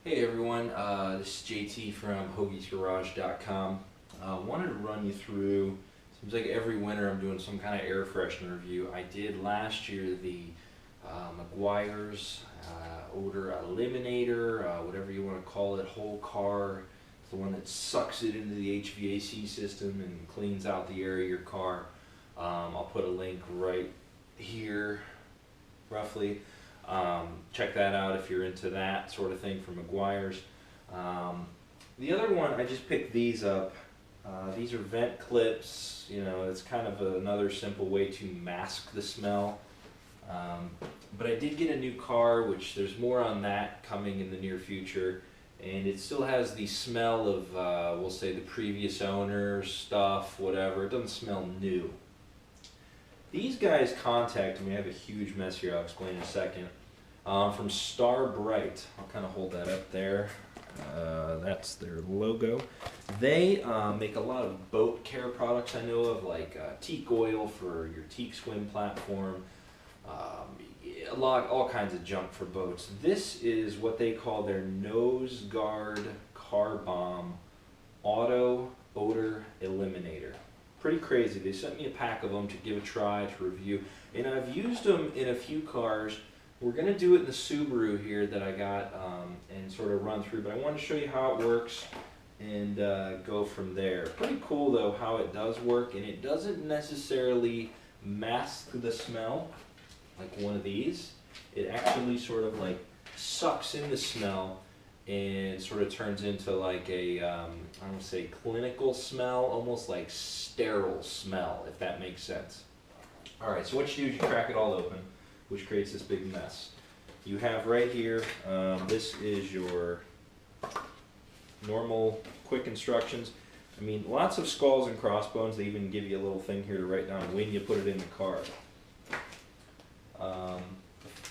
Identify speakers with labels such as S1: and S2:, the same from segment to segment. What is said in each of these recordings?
S1: Hey everyone, this is JT from hoagiesgarage.com. Wanted to run you through, seems like every winter I'm doing some kind of air freshener review. I did last year the Meguiar's Odor Eliminator, whatever you want to call it, whole car. It's the one that sucks it into the HVAC system and cleans out the air of your car. I'll put a link right here, roughly. Check that out if you're into that sort of thing from Meguiar's. The other one, I just picked these up. These are vent clips. You know, it's kind of another simple way to mask the smell. But I did get a new car, which there's more on that coming in the near future. And it still has the smell of, we'll say, the previous owner's stuff, whatever. It doesn't smell new. These guys contacted me. I have a huge mess here. I'll explain in a second. From brite. I'll kind of hold that up there. That's their logo. They make a lot of boat care products I know of, like teak oil for your teak swim platform. All kinds of junk for boats. This is what they call their NosGuard Car Bomb Auto Odor Eliminator. Pretty crazy. They sent me a pack of them to give a try, to review, and I've used them in a few cars. We're going to do it in the Subaru here that I got and sort of run through, but I want to show you how it works and go from there. Pretty cool though how it does work, and it doesn't necessarily mask the smell like one of these. It actually sort of like sucks in the smell and sort of turns into like a, I don't say clinical smell, almost like sterile smell, if that makes sense. Alright, so what you do is you crack it all open, which creates this big mess. You have right here, this is your normal quick instructions. I mean, lots of skulls and crossbones. They even give you a little thing here to write down when you put it in the car.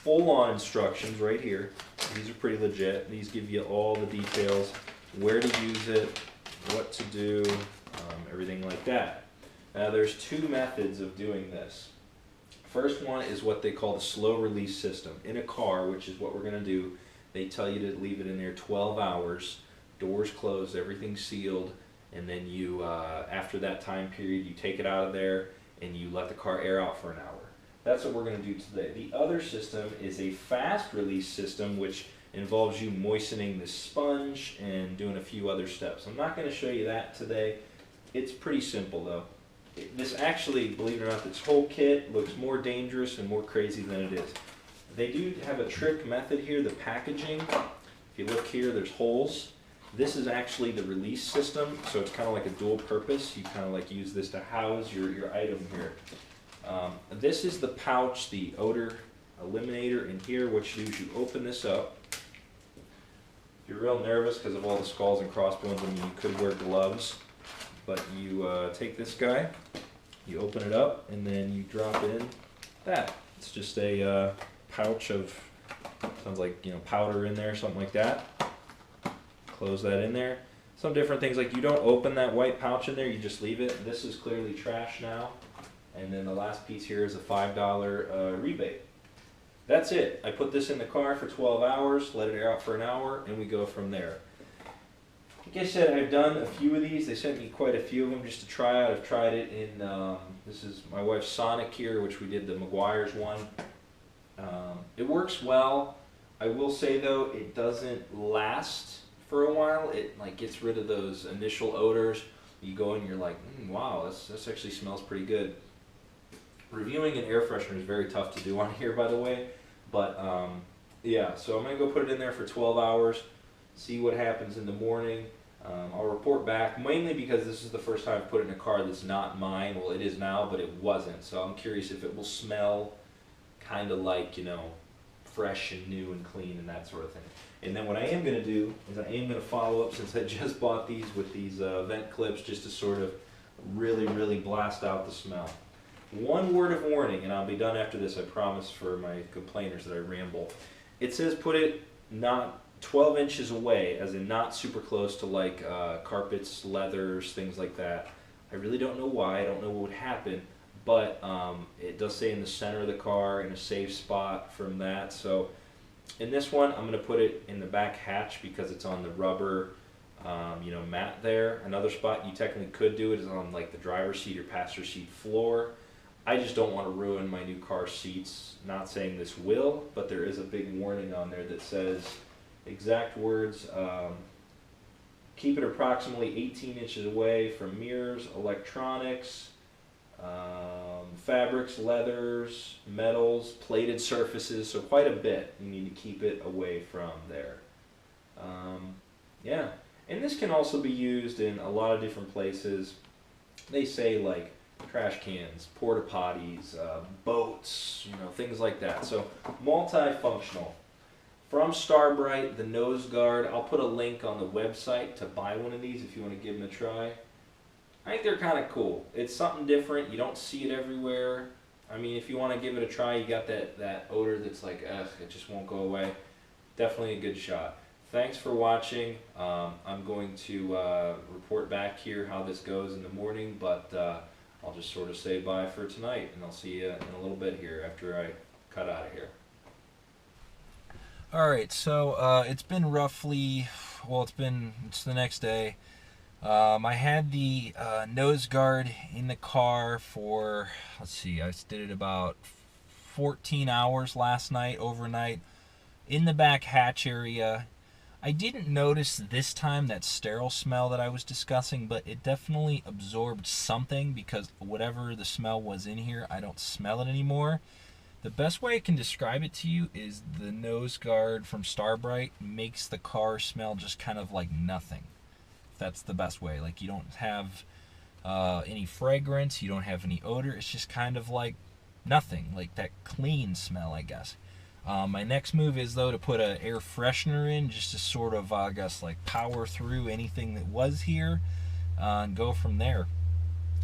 S1: Full-on instructions right here. These are pretty legit. These give you all the details, where to use it, what to do, everything like that. Now there's two methods of doing this. First one is what they call the slow release system. In a car, which is what we're going to do, they tell you to leave it in there 12 hours, doors closed, everything sealed, and then you, after that time period, you take it out of there and you let the car air out for an hour. That's what we're going to do today. The other system is a fast release system, which involves you moistening the sponge and doing a few other steps. I'm not going to show you that today. It's pretty simple though. This actually, believe it or not, this whole kit looks more dangerous and more crazy than it is. They do have a trick method here, the packaging. If you look here, there's holes. This is actually the release system, so it's kind of like a dual purpose. You kind of like use this to house your item here. This is the pouch, the Odor Eliminator, and here what you do is you open this up. If you're real nervous because of all the skulls and crossbones, I mean, you could wear gloves, but you take this guy, you open it up, and then you drop in that. It's just a pouch of, sounds like, you know, powder in there, something like that. Close that in there. Some different things, like you don't open that white pouch in there, you just leave it. This is clearly trash now. And then the last piece here is a $5 rebate. That's it. I put this in the car for 12 hours, let it air out for an hour, and we go from there. Like I said, I've done a few of these. They sent me quite a few of them just to try out. I've tried it in, this is my wife's Sonic here, which we did the Meguiar's one. It works well. I will say though, it doesn't last for a while. It like gets rid of those initial odors. You go and you're like, wow, this actually smells pretty good. Reviewing an air freshener is very tough to do on here, by the way, but yeah, so I'm going to go put it in there for 12 hours, see what happens in the morning. I'll report back, mainly because this is the first time I've put it in a car that's not mine. Well, it is now, but it wasn't, so I'm curious if it will smell kind of like, you know, fresh and new and clean and that sort of thing. And then what I am going to do is I am going to follow up, since I just bought these, with these vent clips just to sort of really blast out the smell. One word of warning, and I'll be done after this, I promise, for my complainers that I ramble. It says put it not 12 inches away, as in not super close to like carpets, leathers, things like that. I really don't know why, I don't know what would happen, but it does say in the center of the car, in a safe spot from that, so In this one, I'm going to put it in the back hatch because it's on the rubber, mat there. Another spot you technically could do it is on like the driver's seat or passenger seat floor. I just don't want to ruin my new car seats. Not saying this will, but there is a big warning on there that says, exact words, keep it approximately 18 inches away from mirrors, electronics, fabrics, leathers, metals, plated surfaces, so quite a bit. You need to keep it away from there. Yeah, and this can also be used in a lot of different places. They say like trash cans, porta potties, boats, things like that. So multifunctional. From Starbright, the NosGuard. I'll put a link on the website to buy one of these if you want to give them a try. I think they're kind of cool. It's something different. You don't see it everywhere. I mean, if you want to give it a try, you got that odor that's like, ugh, it just won't go away. Definitely a good shot. Thanks for watching. I'm going to report back here how this goes in the morning, but I'll just sort of say bye for tonight, and I'll see you in a little bit here after I cut out of here.
S2: Alright, so it's been roughly, it's the next day. I had the NosGuard in the car for, I did it about 14 hours last night, overnight, in the back hatch area. I didn't notice this time that sterile smell that I was discussing, but it definitely absorbed something because whatever the smell was in here, I don't smell it anymore. The best way I can describe it to you is the NosGuard from Starbright makes the car smell just kind of like nothing. That's the best way. Like, you don't have any fragrance, you don't have any odor. It's just kind of like nothing, like that clean smell, I guess. My next move is, though, to put an air freshener in just to sort of, like power through anything that was here and go from there.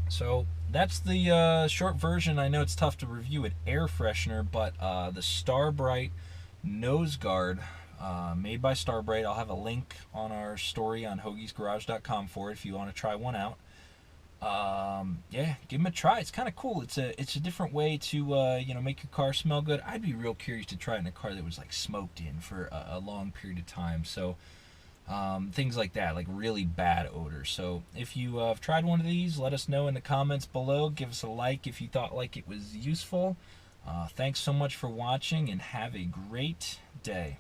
S2: So that's the short version. I know it's tough to review an air freshener, but the Starbright NosGuard, made by Starbright. I'll have a link on our story on hoagiesgarage.com for it if you want to try one out. Yeah, give them a try. It's kind of cool. It's a different way to make your car smell good. I'd be real curious to try it in a car that was like smoked in for a long period of time. So things like that, like really bad odors. So if you have tried one of these, let us know in the comments below. Give us a like if you thought like it was useful. Thanks so much for watching, and have a great day.